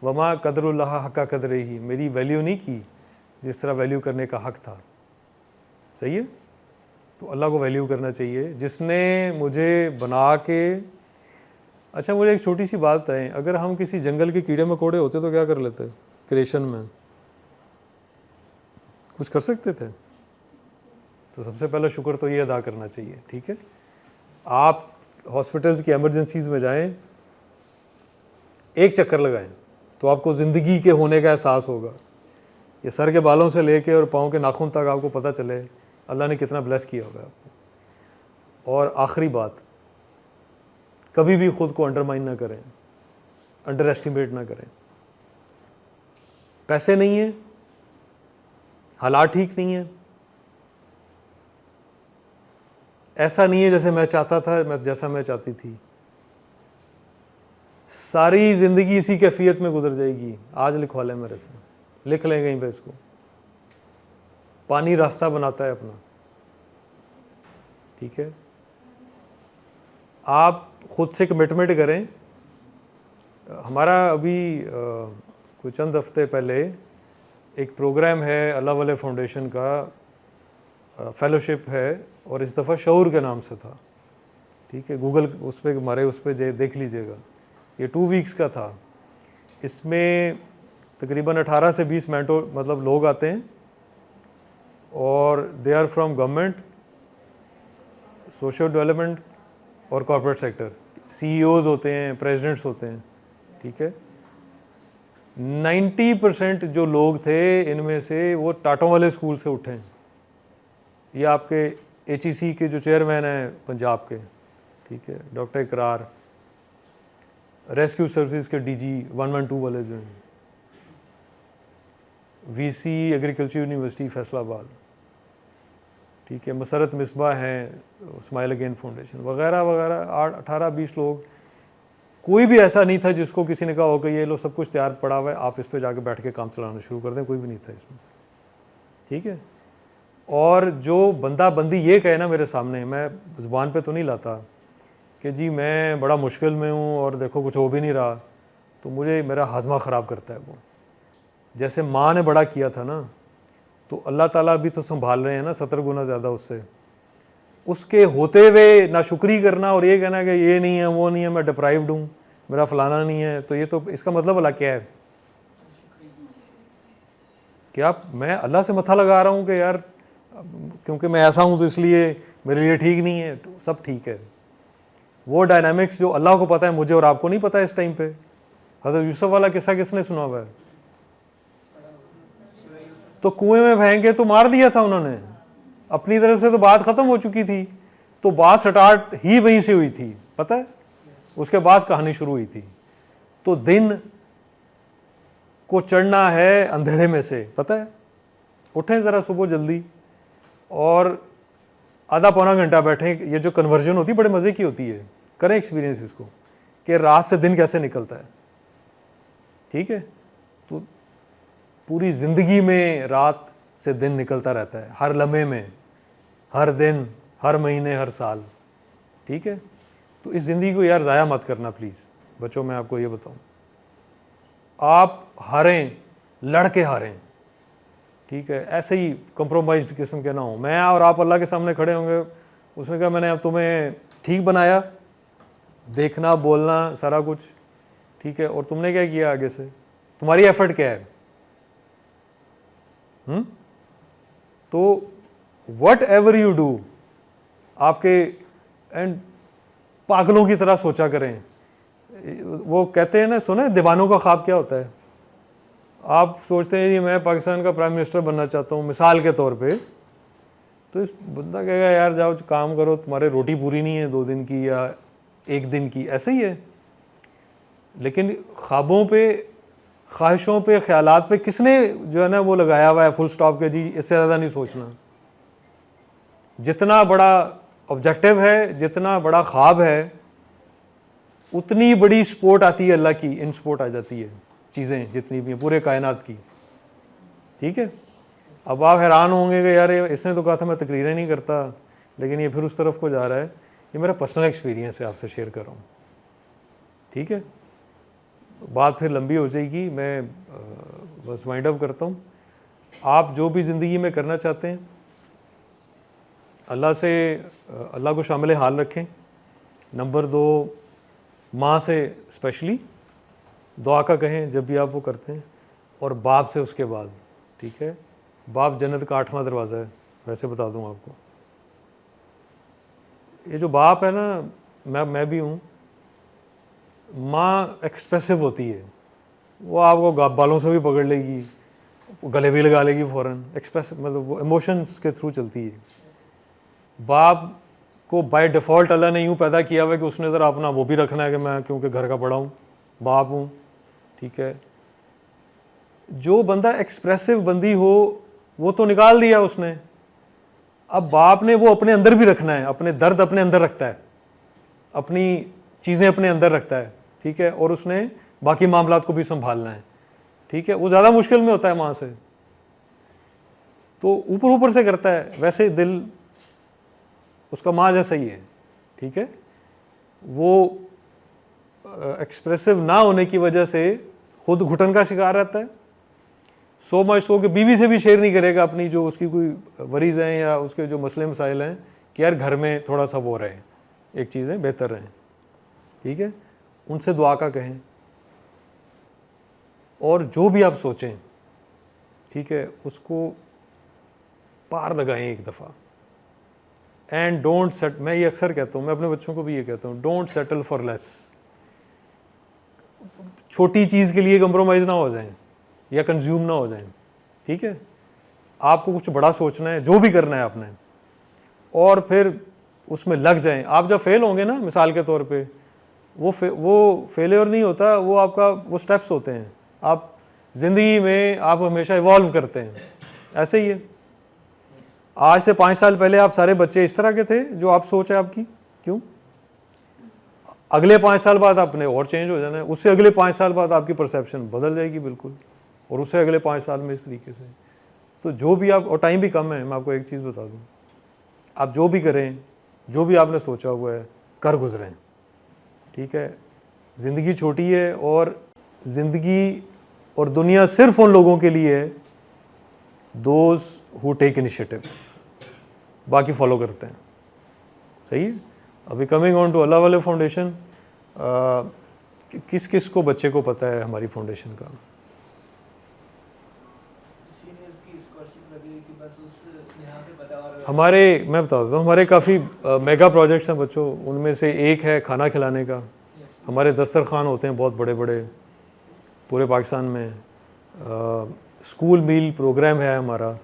वमा कदरुल्लाह हक़्क़ क़द्रिही, मेरी वैल्यू नहीं की जिस तरह वैल्यू करने का हक़ था। सही है, तो अल्लाह को वैल्यू करना चाहिए जिसने मुझे बना के। अच्छा मुझे एक छोटी सी बात है, अगर हम किसी जंगल के कीड़े मकोड़े होते तो क्या कर लेते क्रिएशन में? कुछ कर सकते थे? तो सबसे पहला शुक्र तो ये अदा करना चाहिए, ठीक है। आप हॉस्पिटल्स की एमरजेंसीज़ में जाएं, एक चक्कर लगाएं तो आपको ज़िंदगी के होने का एहसास होगा। ये सर के बालों से लेके और पाँव के नाखून तक आपको पता चले अल्लाह ने कितना ब्लेस किया होगा आपको। और आखिरी बात, कभी भी ख़ुद को अंडरमाइन ना करें, अंडर एस्टिमेट ना करें। पैसे नहीं है, हालात ठीक नहीं है, ऐसा नहीं है जैसे मैं चाहता था, जैसा मैं चाहती थी, सारी ज़िंदगी इसी कैफियत में गुजर जाएगी। आज लिखवा लें मेरे से, लिख लें कहीं पे इसको। पानी रास्ता बनाता है अपना, ठीक है। आप खुद से कमिटमेंट करें। हमारा अभी कुछ चंद हफ्ते पहले एक प्रोग्राम है अल्लाह वाले फाउंडेशन का, फेलोशिप है, और इस दफ़ा शऊर के नाम से था, ठीक है। गूगल उस पर हमारे उस पर देख लीजिएगा, ये 2 वीक्स का था। इसमें तकरीबन 18 से 20 मेंटोर मतलब लोग आते हैं, और they are from government, social development और कॉर्पोरेट सेक्टर। CEOs होते हैं, प्रेसिडेंट्स होते हैं, ठीक है। 90% जो लोग थे इनमें से वो टाटों वाले स्कूल से उठे हैं। ये आपके HEC के जो चेयरमैन हैं पंजाब के, ठीक है, डॉक्टर इकरार, रेस्क्यू सर्विसेज के DG 112 वाले जो हैं, VC एग्रीकल्चर यूनिवर्सिटी फैसलाबाद, ठीक है, मसरत मिसबा हैं, स्माइल अगेन फाउंडेशन वगैरह वगैरह। 18-20 लोग, कोई भी ऐसा नहीं था जिसको किसी ने कहा हो कि ये लो सब कुछ तैयार पड़ा हुआ है, आप इस पे जाके बैठ के काम चलाना शुरू कर दें। कोई भी नहीं था इसमें से, ठीक है। और जो बंदा बंदी ये कहे ना मेरे सामने, मैं ज़ुबान पे तो नहीं लाता कि जी मैं बड़ा मुश्किल में हूँ और देखो कुछ हो भी नहीं रहा, तो मुझे मेरा हाजमा ख़राब करता है वो। जैसे माँ ने बड़ा किया था ना, तो अल्लाह ताला भी तो संभाल रहे हैं ना 70 गुना ज़्यादा उससे। उसके होते हुए नाशुक्री करना और ये कहना कि ये नहीं है, वो नहीं है, मैं डिप्राइव्ड हूँ, मेरा फलाना नहीं है, तो ये तो इसका मतलब अल्लाह क्या है? क्या मैं अल्लाह से मथा लगा रहा हूँ कि यार क्योंकि मैं ऐसा हूँ तो इसलिए मेरे लिए ठीक नहीं है? तो सब ठीक है। वो डायनामिक्स जो अल्लाह को पता है, मुझे और आपको नहीं पता है इस टाइम पे। हज़रत यूसुफ वाला किस्सा किसने सुना हुआ है? तो कुएं में फेंके तो मार दिया था उन्होंने, अपनी तरफ से तो बात ख़त्म हो चुकी थी, तो बात स्टार्ट ही वहीं से हुई थी, पता है, उसके बाद कहानी शुरू हुई थी। तो दिन को चढ़ना है अंधेरे में से, पता है, उठें ज़रा सुबह जल्दी और आधा पौना घंटा बैठें। ये जो कन्वर्जन होती है बड़े मज़े की होती है, करें एक्सपीरियंस इसको कि रात से दिन कैसे निकलता है, ठीक है। तो पूरी ज़िंदगी में रात से दिन निकलता रहता है, हर लम्हे में, हर दिन, हर महीने, हर साल, ठीक है। तो इस ज़िंदगी को यार ज़ाया मत करना प्लीज़ बच्चों, मैं आपको ये बताऊं। आप हारें, लड़ के हारें, ठीक है, ऐसे ही कंप्रोमाइज्ड किस्म के ना हो। मैं और आप अल्लाह के सामने खड़े होंगे, उसने कहा मैंने अब तुम्हें ठीक बनाया, देखना बोलना सारा कुछ, ठीक है, और तुमने क्या किया आगे से, तुम्हारी एफर्ट क्या है? तो वट एवर यू डू, आपके एंड पागलों की तरह सोचा करें। वो कहते हैं ना, सुने दीवानों का ख्वाब क्या होता है? आप सोचते हैं जी मैं पाकिस्तान का प्राइम मिनिस्टर बनना चाहता हूँ मिसाल के तौर पे, तो इस बंदा कहेगा यार जाओ काम करो, तुम्हारे रोटी पूरी नहीं है 2 दिन की या 1 दिन की, ऐसे ही है। लेकिन ख्वाबों पे, ख्वाहिशों पे, ख्यालात पे किसने जो है ना वो लगाया हुआ है फुल स्टॉप के जी इससे ज़्यादा नहीं सोचना। जितना बड़ा ऑब्जेक्टिव है, जितना बड़ा ख्वाब है, उतनी बड़ी सपोर्ट आती है अल्लाह की, इन सपोर्ट आ जाती है चीज़ें जितनी भी हैं पूरे कायनात की, ठीक है। अब आप हैरान होंगे कि यार इसने तो कहा था मैं तकरीरें नहीं करता, लेकिन ये फिर उस तरफ को जा रहा है। ये मेरा पर्सनल एक्सपीरियंस है, आपसे शेयर कर रहा हूँ, ठीक है। बात फिर लंबी हो जाएगी, मैं बस वाइंड अप करता हूँ। आप जो भी ज़िंदगी में करना चाहते हैं, अल्लाह से, अल्लाह को शामिल हाल रखें। नंबर 2, माँ से स्पेशली दुआ का कहें जब भी आप वो करते हैं, और बाप से उसके बाद, ठीक है। बाप जन्नत का 8वां दरवाज़ा है, वैसे बता दूँ आपको। ये जो बाप है ना, मैं भी हूँ, माँ एक्सप्रेसिव होती है, वो आपको बालों से भी पकड़ लेगी, गले भी लगा लेगी फ़ौरन, एक्सप्रेस मतलब वो इमोशंस के थ्रू चलती है। बाप को बाय डिफ़ॉल्ट अल्लाह ने यूँ पैदा किया हुआ है कि उसने ज़रा अपना वो भी रखना है कि मैं क्योंकि घर का बड़ा हूँ, बाप हूँ, ठीक है। जो बंदा एक्सप्रेसिव बंदी हो वो तो निकाल दिया उसने, अब बाप ने वो अपने अंदर भी रखना है, अपने दर्द अपने अंदर रखता है, अपनी चीज़ें अपने अंदर रखता है, ठीक है, और उसने बाकी मामलात को भी संभालना है, ठीक है। वो ज़्यादा मुश्किल में होता है माँ से, तो ऊपर ऊपर से करता है, वैसे दिल उसका माँ जैसा ही है, ठीक है। वो एक्सप्रेसिव ना होने की वजह से खुद घुटन का शिकार रहता है, सो मच सो कि बीवी से भी शेयर नहीं करेगा अपनी जो उसकी कोई वरीज़ हैं या उसके जो मसले मसाइल हैं, कि यार घर में थोड़ा सा वो रहे, एक चीज़ें बेहतर रहें, ठीक है। उनसे दुआ का कहें, और जो भी आप सोचें, ठीक है, उसको पार लगाएं एक दफ़ा। एंड डोंट सेट, मैं ये अक्सर कहता हूँ, मैं अपने बच्चों को भी ये कहता हूँ, डोंट सेटल फॉर लेस। छोटी चीज़ के लिए कंप्रोमाइज़ ना हो जाएं या कंज्यूम ना हो जाएं, ठीक है। आपको कुछ बड़ा सोचना है, जो भी करना है आपने, और फिर उसमें लग जाएं। आप जब फेल होंगे ना, मिसाल के तौर पे, वो फेलियर नहीं होता, वो आपका वो स्टेप्स होते हैं। आप ज़िंदगी में आप हमेशा इवॉल्व करते हैं, ऐसे ही है। आज से 5 साल पहले आप सारे बच्चे इस तरह के थे जो आप सोच है आपकी, क्यों? अगले 5 साल बाद आपने और चेंज हो जाना है, उससे अगले 5 साल बाद आपकी परसेप्शन बदल जाएगी बिल्कुल, और उससे अगले 5 साल में इस तरीके से। तो जो भी आप, और टाइम भी कम है, मैं आपको एक चीज़ बता दूं, आप जो भी करें, जो भी आपने सोचा हुआ है, कर गुजरें, ठीक है। ज़िंदगी छोटी है, और ज़िंदगी और दुनिया सिर्फ उन लोगों के लिए है दोज हु टेक इनिशिएटिव, बाकी फॉलो करते हैं, सही है। अभी coming on to Allah Wale foundation, किस किस को बच्चे को पता है हमारी फाउंडेशन का? सीनियर्स की स्कॉलरशिप लगी थी, बस उस यहाँ पे पता। और हमारे, मैं बता देता हूँ, हमारे काफ़ी मेगा प्रोजेक्ट्स हैं बच्चों, उनमें से एक है खाना खिलाने का। हमारे दस्तरखान होते हैं बहुत बड़े बड़े पूरे पाकिस्तान में। स्कूल मील प्रोग्राम है हमारा,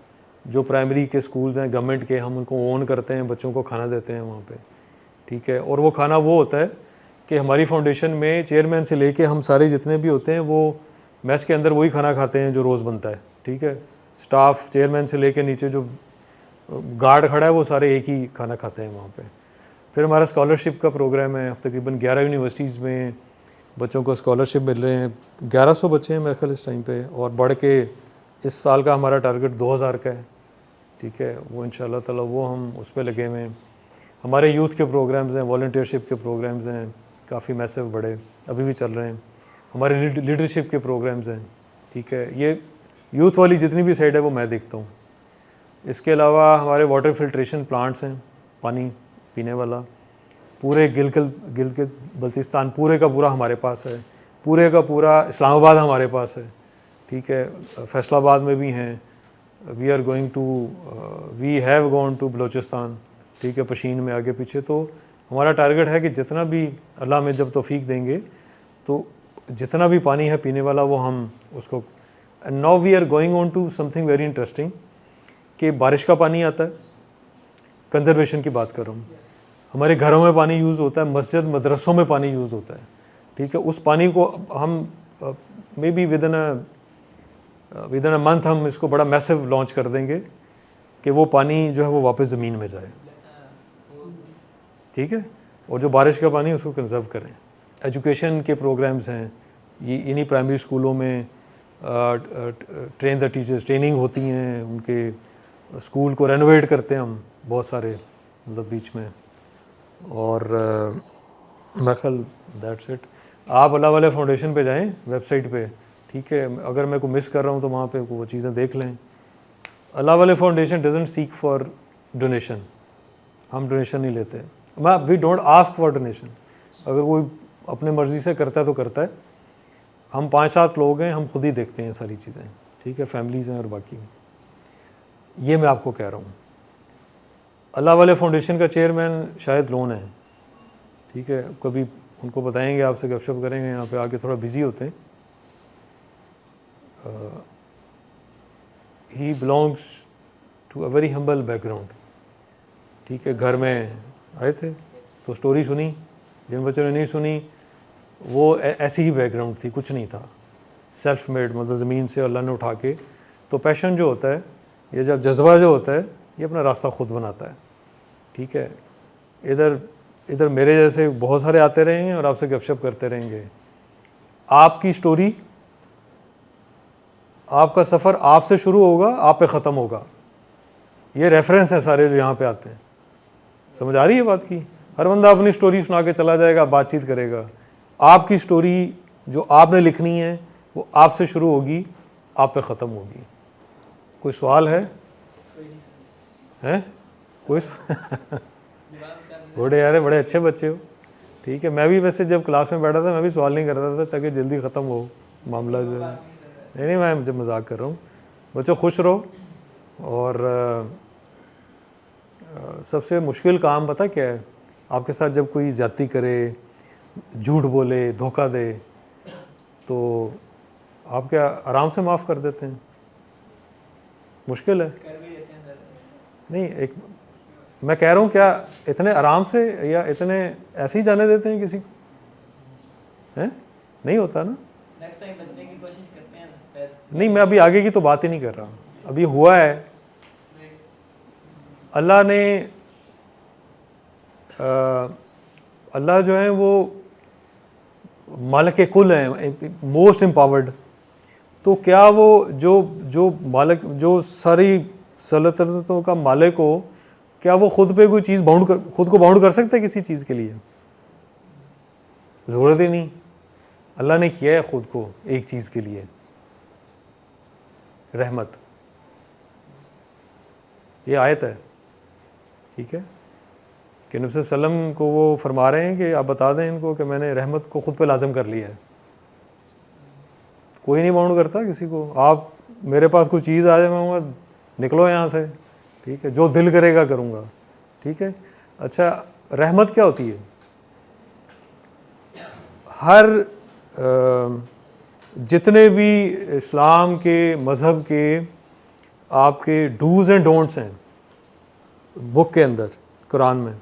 जो प्राइमरी के स्कूल्स हैं गवर्नमेंट के, हम उनको ओन करते हैं, बच्चों को खाना देते हैं वहाँ पे, ठीक है। और वो खाना वो होता है कि हमारी फाउंडेशन में चेयरमैन से लेके हम सारे जितने भी होते हैं वो मैस के अंदर वही खाना खाते हैं जो रोज़ बनता है, ठीक है। स्टाफ चेयरमैन से लेके नीचे जो गार्ड खड़ा है वो सारे एक ही खाना खाते हैं वहाँ पे। फिर हमारा स्कॉलरशिप का प्रोग्राम है, तकरीबन 11 यूनिवर्सिटीज़ में बच्चों को स्कॉलरशिप मिल रहे हैं। 1100 बच्चे हैं मेरे ख्याल इस टाइम पे, और बढ़ के इस साल का हमारा टारगेट 2000 का है, ठीक है। वो इंशाल्लाह ताला वो हम उस पर लगे हुए हैं। हमारे यूथ के प्रोग्राम्स हैं, वॉलंटियरशिप के प्रोग्राम्स हैं, काफ़ी मैसिव बड़े अभी भी चल रहे हैं। हमारे लीडरशिप के प्रोग्राम्स हैं, ठीक है। ये यूथ वाली जितनी भी साइड है वो मैं देखता हूँ। इसके अलावा हमारे वाटर फिल्ट्रेशन प्लांट्स हैं, पानी पीने वाला, पूरे गिलगित बल्तिस्तान पूरे का पूरा हमारे पास है, पूरे का पूरा इस्लामाबाद हमारे पास है, ठीक है। फैसलाबाद में भी हैं, we have gone to Balochistan, ठीक है, पशीन में आगे पीछे। तो हमारा टारगेट है कि जितना भी अल्लाह में जब तौफीक देंगे तो जितना भी पानी है पीने वाला वो हम उसको। And now we are going on to something very interesting कि बारिश का पानी आता है, कंजर्वेशन की बात कर रहा हूँ, हमारे घरों में पानी यूज़ होता है, मस्जिद मदरसों में पानी यूज़ होता है, ठीक है। उस पानी को हम may be with in a month हम इसको बड़ा मैसिव लॉन्च कर देंगे कि वो पानी जो है वो वापस ज़मीन में जाए, ठीक है। और जो बारिश का पानी है उसको कंजर्व करें। एजुकेशन के प्रोग्राम्स हैं, ये इन्हीं प्राइमरी स्कूलों में ट्रेन द टीचर्स ट्रेनिंग होती हैं, उनके स्कूल को रेनोवेट करते हैं हम बहुत सारे मतलब बीच में। और मेरा ख्याल दैट्स इट। आप अल्लाह वाले फाउंडेशन पे जाएं वेबसाइट पे, ठीक है। अगर मैं को मिस कर रहा हूँ तो वहाँ पे वो चीज़ें देख लें। Allah Wale foundation doesn't seek for donation, हम डोनेशन नहीं लेते, we don't ask for donation. अगर कोई अपने मर्ज़ी से करता है तो करता है, हम 5-7 लोग हैं, हम खुद ही देखते हैं सारी चीज़ें, ठीक है, फैमिलीज़ हैं और बाकी। ये मैं आपको कह रहा हूँ। अल्लाह वाले फाउंडेशन का चेयरमैन शायद लोन है, ठीक है, कभी उनको बताएंगे, आपसे गपशप करेंगे, यहाँ पे आके थोड़ा बिज़ी होते हैं। He belongs to a very humble background, ठीक है। घर में आए थे तो स्टोरी सुनी, जिन बच्चों ने नहीं सुनी वो ऐसी ही बैकग्राउंड थी, कुछ नहीं था, सेल्फ मेड, मतलब ज़मीन से अल्लाह ने उठा के। तो पैशन जो होता है, ये जब जज्बा जो होता है, ये अपना रास्ता खुद बनाता है, ठीक है। इधर मेरे जैसे बहुत सारे आते रहेंगे और आपसे गपशप करते रहेंगे। आपकी स्टोरी, आपका सफ़र आपसे शुरू होगा, आप पे ख़त्म होगा। ये रेफरेंस है सारे जो यहाँ पे आते हैं, समझ आ रही है बात की। हर बंदा अपनी स्टोरी सुना के चला जाएगा, बातचीत करेगा। आपकी स्टोरी जो आपने लिखनी है वो आपसे शुरू होगी, आप पे ख़त्म होगी। कोई सवाल है? हैं? कोई बड़े यार, बड़े अच्छे बच्चे हो, ठीक है। मैं भी वैसे जब क्लास में बैठा था मैं भी सवाल नहीं करता था ताकि जल्दी ख़त्म हो मामला जो है। नहीं, मैं जब मजाक कर रहा हूँ। बच्चों खुश रहो। और सबसे मुश्किल काम पता क्या है? आपके साथ जब कोई ज़्यादती करे, झूठ बोले, धोखा दे, तो आप क्या आराम से माफ़ कर देते हैं? मुश्किल है नहीं। एक मैं कह रहा हूँ, क्या इतने आराम से या इतने ऐसे ही जाने देते हैं किसी को? हैं? नहीं होता ना। नेक्स्ट टाइम बचने की कोशिश करते हैं फिर। नहीं, मैं अभी आगे की तो बात ही नहीं कर रहा। अभी हुआ है, अल्लाह ने अल्लाह जो है वो मालिक कुल हैं, मोस्ट एम्पावर्ड। तो क्या वो जो मालिक, जो सारी सल्तनतों का मालिक हो, क्या वो खुद पे कोई चीज़ खुद को बाउंड कर सकता है किसी चीज़ के लिए? ज़रूरत ही नहीं। अल्लाह ने किया है खुद को एक चीज़ के लिए, रहमत। ये आयत है, ठीक है, कि नबी सल्लम को वो फरमा रहे हैं कि आप बता दें इनको कि मैंने रहमत को खुद पे लाजिम कर लिया है। कोई नहीं बाउंड करता किसी को। आप मेरे पास कोई चीज़ आ जाए, मैं कहूँगा निकलो यहाँ से, ठीक है, जो दिल करेगा करूँगा, ठीक है। अच्छा, रहमत क्या होती है? हर जितने भी इस्लाम के मज़हब के आपके डूज़ एंड डोंट्स हैं बुक के अंदर, कुरान में,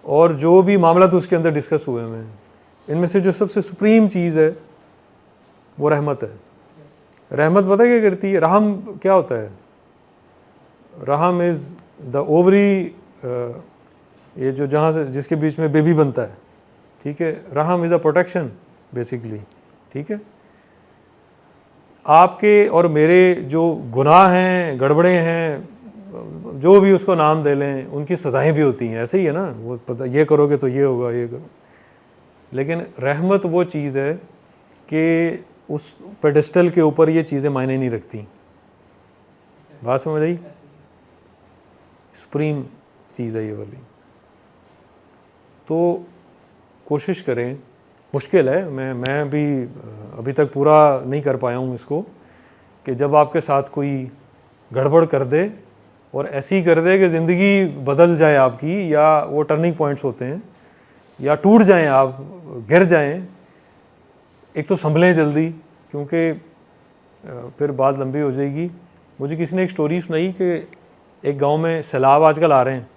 और जो भी मामला तो उसके अंदर डिस्कस हुए हैं, इनमें से जो सबसे सुप्रीम चीज़ है वो रहमत है। रहमत पता क्या करती है? रहम क्या होता है? रहम इज़ द ओवरी, ये जो जहाँ से जिसके बीच में बेबी बनता है, ठीक है। रहम इज़ अ प्रोटेक्शन बेसिकली, ठीक है। आपके और मेरे जो गुनाह हैं, गड़बड़े हैं, जो भी उसको नाम दे लें, उनकी सज़ाएं भी होती हैं, ऐसे ही है ना। वो पता, ये करोगे तो ये होगा, ये करो। लेकिन रहमत वो चीज़ है कि उस पेडेस्टल के ऊपर ये चीज़ें मायने नहीं रखती। बात समझ आई? सुप्रीम चीज़ है ये वाली। तो कोशिश करें, मुश्किल है, मैं भी अभी तक पूरा नहीं कर पाया हूँ इसको, कि जब आपके साथ कोई गड़बड़ कर दे और ऐसी कर दे कि ज़िंदगी बदल जाए आपकी, या वो टर्निंग पॉइंट्स होते हैं, या टूट जाएं आप, गिर जाएं, एक तो संभलें जल्दी, क्योंकि फिर बात लंबी हो जाएगी। मुझे किसी ने एक स्टोरी सुनाई कि एक गांव में सैलाब आजकल आ रहे हैं,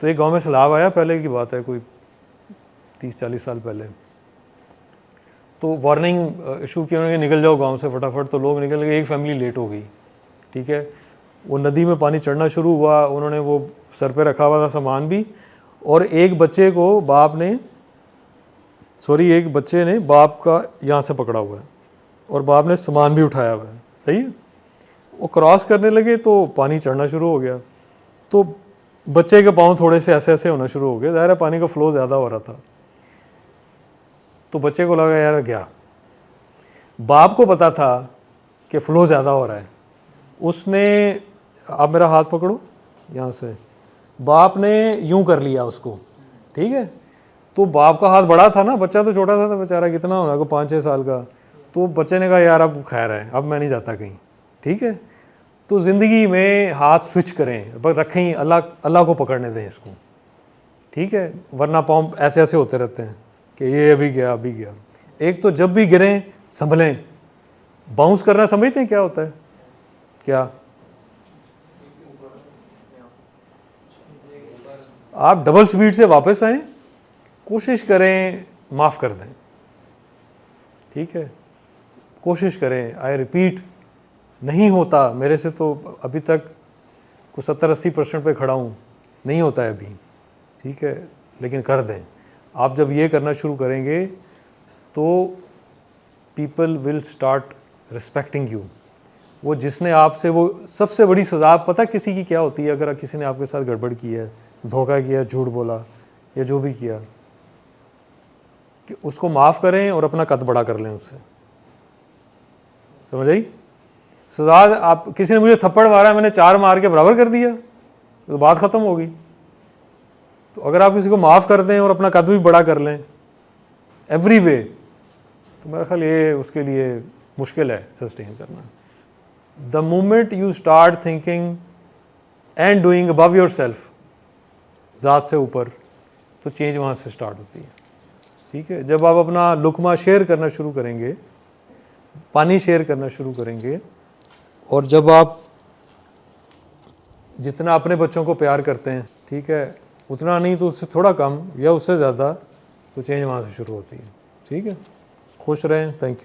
तो एक गांव में सैलाब आया, पहले की बात है, कोई 30-40 साल पहले। तो वार्निंग इशू की उन्होंने, निकल जाओ गांव से फटाफट। तो लोग निकल गए, एक फैमिली लेट हो गई, ठीक है। वो नदी में पानी चढ़ना शुरू हुआ, उन्होंने वो सर पे रखा हुआ था सामान भी, और एक बच्चे ने बाप का यहाँ से पकड़ा हुआ है, और बाप ने सामान भी उठाया हुआ है, सही है। वो क्रॉस करने लगे तो पानी चढ़ना शुरू हो गया, तो बच्चे के पाँव थोड़े से ऐसे ऐसे होना शुरू हो गए, ज़ाहिर है पानी का फ्लो ज़्यादा हो रहा था। तो बच्चे को लगा यार क्या, बाप को पता था कि फ़्लो ज़्यादा हो रहा है, उसने, आप मेरा हाथ पकड़ो यहाँ से, बाप ने यूं कर लिया उसको, ठीक है। तो बाप का हाथ बड़ा था ना, बच्चा तो छोटा था बेचारा, कितना होगा, 5-6 साल का। तो बच्चे ने कहा यार अब खैर है, अब मैं नहीं जाता कहीं, ठीक है। तो ज़िंदगी में हाथ स्विच करें, बस रखें, अल्लाह को पकड़ने दें इसको, ठीक है, वरना पाँव ऐसे ऐसे होते रहते हैं कि ये अभी गया। एक तो जब भी गिरें संभलें, बाउंस करना समझते हैं क्या होता है? क्या आप डबल स्पीड से वापस आएं, कोशिश करें माफ़ कर दें, ठीक है, कोशिश करें। आई रिपीट, नहीं होता मेरे से, तो अभी तक कुछ 70-80% पे खड़ा हूँ, नहीं होता है अभी, ठीक है, लेकिन कर दें। आप जब ये करना शुरू करेंगे तो people will start respecting you. वो जिसने आपसे, वो सबसे बड़ी सज़ा पता किसी की क्या होती है? अगर किसी ने आपके साथ गड़बड़ की है, धोखा किया, झूठ बोला, या जो भी किया, कि उसको माफ़ करें और अपना कद बड़ा कर लें उससे, समझ आई? सज़ा, आप किसी ने मुझे थप्पड़ मारा, मैंने 4 मार के बराबर कर दिया, तो बात ख़त्म होगी। तो अगर आप किसी को माफ़ कर दें और अपना कद भी बड़ा कर लें एवरी वे, तो मेरा ख्याल ये उसके लिए मुश्किल है सस्टेन करना। The moment you start thinking and doing above your self, ज़ात से ऊपर, तो चेंज वहाँ से स्टार्ट होती है, ठीक है। जब आप अपना लुकमा शेयर करना शुरू करेंगे, पानी शेयर करना शुरू करेंगे, और जब आप जितना अपने बच्चों को प्यार करते हैं, ठीक है, उतना नहीं तो उससे थोड़ा कम या उससे ज़्यादा, तो चेंज वहाँ से शुरू होती है, ठीक है। खुश रहें, थैंक यू।